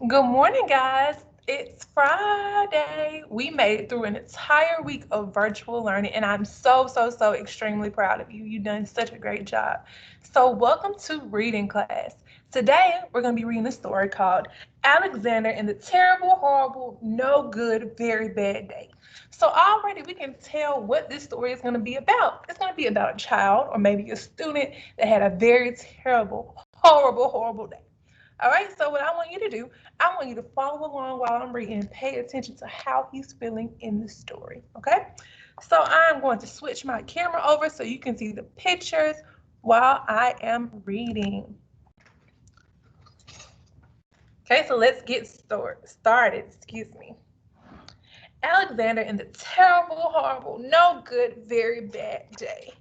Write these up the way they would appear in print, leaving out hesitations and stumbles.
Good morning, guys. It's Friday. We made it through an entire week of virtual learning, and I'm so extremely proud of you. You've done such a great job. So, welcome to reading class. Today, we're going to be reading a story called Alexander and the Terrible, Horrible, No Good, Very Bad Day. So, already we can tell what this story is going to be about. It's going to be about a child or maybe a student that had a very terrible, horrible day. All right, so what I want you to do, I want you to follow along while I'm reading and pay attention to how he's feeling in the story. Okay, so I'm going to switch my camera over so you can see the pictures while I am reading. Okay, so let's get started. Excuse me. Alexander in the terrible, horrible, no good, very bad day.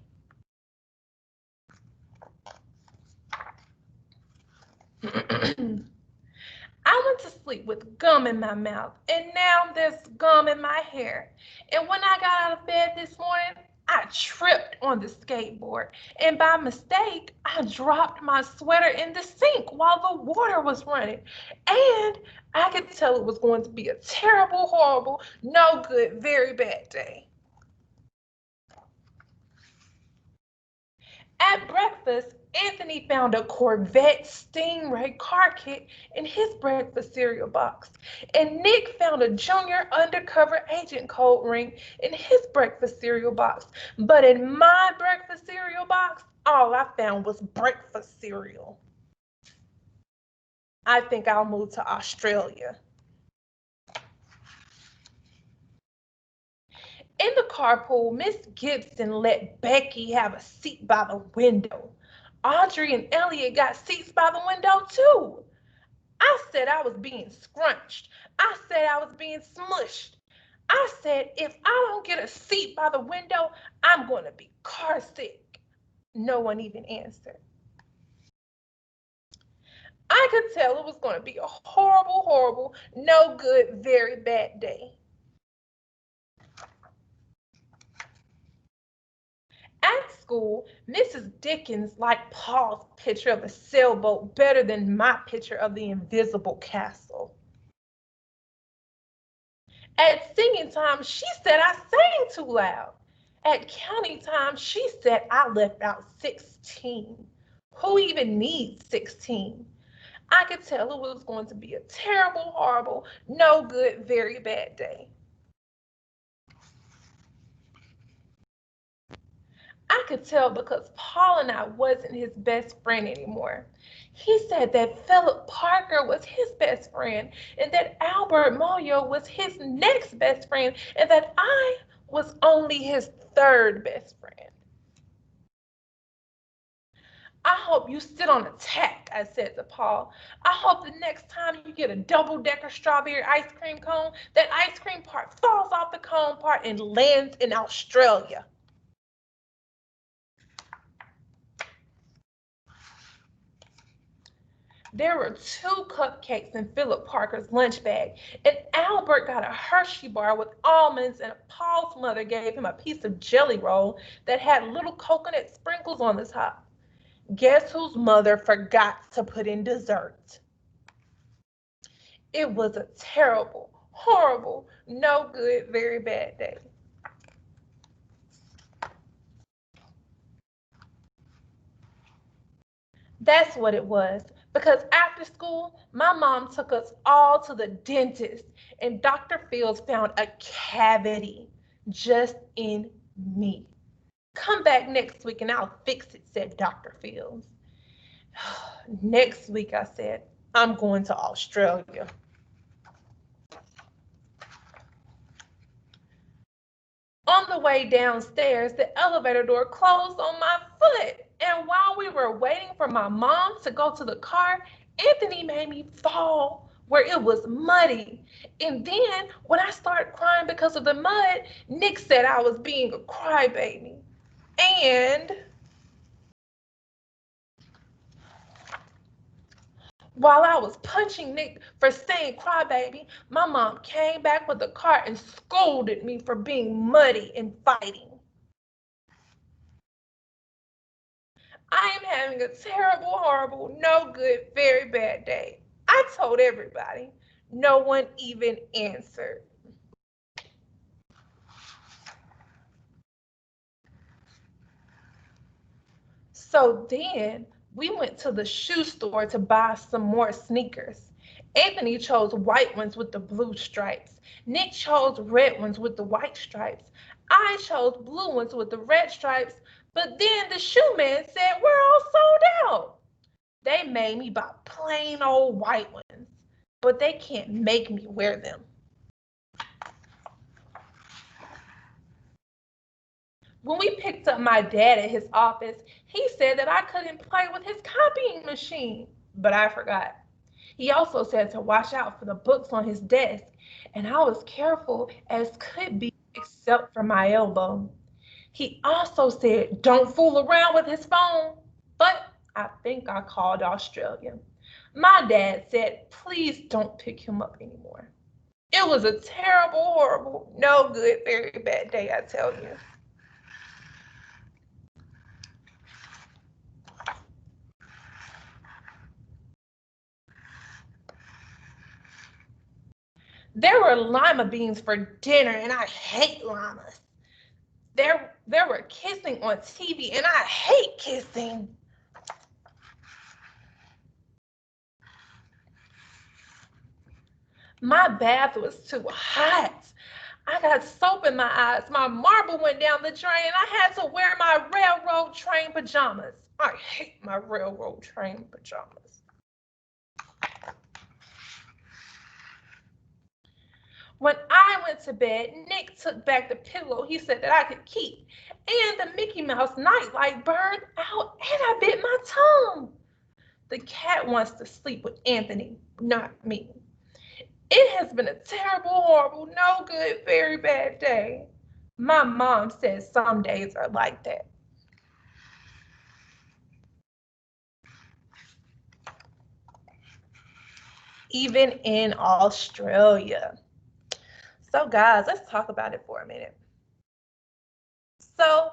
I went to sleep with gum in my mouth, and now there's gum in my hair. And when I got out of bed this morning, I tripped on the skateboard, and by mistake, I dropped my sweater in the sink while the water was running. And I could tell it was going to be a terrible, horrible, no good, very bad day. At breakfast, Anthony found a Corvette Stingray car kit in his breakfast cereal box, and Nick found a junior undercover agent code ring in his breakfast cereal box. But in my breakfast cereal box, all I found was breakfast cereal. I think I'll move to Australia. In the carpool, Miss Gibson let Becky have a seat by the window. Audrey and Elliot got seats by the window too. I said I was being scrunched. I said I was being smushed. I said if I don't get a seat by the window, I'm going to be car sick. No one even answered. I could tell it was going to be a horrible, no good, very bad day. At school, Mrs. Dickens liked Paul's picture of the sailboat better than my picture of the invisible castle. At singing time, she said I sang too loud. At counting time, she said I left out 16. Who even needs 16? I could tell it was going to be a terrible, horrible, no good, very bad day. I could tell because Paul and I wasn't his best friend anymore. He said that Philip Parker was his best friend, and that Albert Moyo was his next best friend, and that I was only his third best friend. I hope you sit on a tack, I said to Paul. I hope the next time you get a double-decker strawberry ice cream cone, that ice cream part falls off the cone part and lands in Australia. There were two cupcakes in Philip Parker's lunch bag, and Albert got a Hershey bar with almonds, and Paul's mother gave him a piece of jelly roll that had little coconut sprinkles on the top. Guess whose mother forgot to put in dessert? It was a terrible, horrible, no good, very bad day. That's what it was. Because after school, my mom took us all to the dentist, and Dr. Fields found a cavity just in me. Come back next week and I'll fix it, said Dr. Fields. Next week, I said, I'm going to Australia. On the way downstairs, the elevator door closed on my foot. And while we were waiting for my mom to go to the car, Anthony made me fall where it was muddy. And then when I started crying because of the mud, Nick said I was being a crybaby. And while I was punching Nick for saying crybaby, my mom came back with the car and scolded me for being muddy and fighting. I am having a terrible, horrible, no good, very bad day. I told everybody. No one even answered. So then we went to the shoe store to buy some more sneakers. Anthony chose white ones with the blue stripes. Nick chose red ones with the white stripes. I chose blue ones with the red stripes. But then the shoe man said, we're all sold out. They made me buy plain old white ones, but they can't make me wear them. When we picked up my dad at his office, he said that I couldn't play with his copying machine, but I forgot. He also said to watch out for the books on his desk, and I was careful as could be except for my elbow. He also said don't fool around with his phone, but I think I called Australia. My dad said please don't pick him up anymore. It was a terrible, horrible, no good, very bad day, I tell you. There were lima beans for dinner, and I hate llamas. There were kissing on TV, and I hate kissing. My bath was too hot. I got soap in my eyes. My marble went down the drain, and I had to wear my railroad train pajamas. I hate my railroad train pajamas. When I went to bed, Nick took back the pillow he said that I could keep, and the Mickey Mouse nightlight burned out, and I bit my tongue. The cat wants to sleep with Anthony, not me. It has been a terrible, horrible, no good, very bad day. My mom says some days are like that. Even in Australia. So, guys, let's talk about it for a minute. So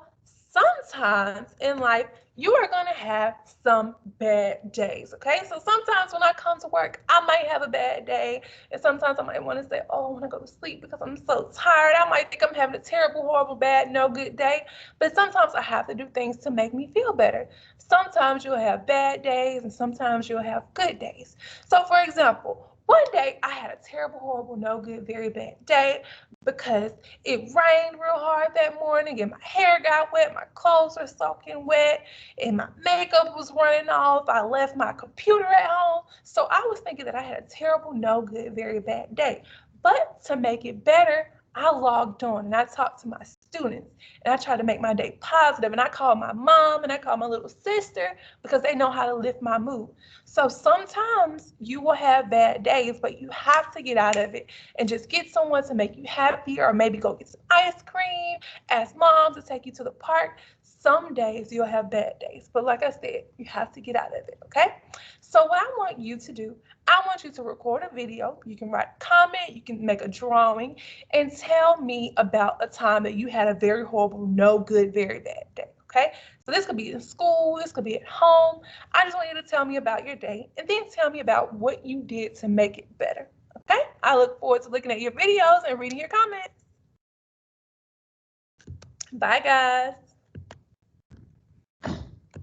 sometimes in life, you are going to have some bad days, okay? So sometimes when I come to work, I might have a bad day. And sometimes I might want to say, oh, I want to go to sleep because I'm so tired. I might think I'm having a terrible, horrible, bad, no good day. But sometimes I have to do things to make me feel better. Sometimes you'll have bad days and sometimes you'll have good days. So for example, one day I had a terrible, horrible, no good, very bad day because it rained real hard that morning and my hair got wet, my clothes were soaking wet, and my makeup was running off. I left my computer at home. So I was thinking that I had a terrible, no good, very bad day. But to make it better, I logged on and I talked to my students and I tried to make my day positive, and I called my mom and I called my little sister because they know how to lift my mood. So sometimes you will have bad days, but you have to get out of it and just get someone to make you happy, or maybe go get some ice cream, ask mom to take you to the park. Some days you'll have bad days, but like I said, you have to get out of it, okay? So what I want you to do, I want you to record a video. You can write a comment, you can make a drawing, and tell me about a time that you had a very horrible, no good, very bad day, okay? So this could be in school, this could be at home. I just want you to tell me about your day and then tell me about what you did to make it better, okay? I look forward to looking at your videos and reading your comments. Bye, guys.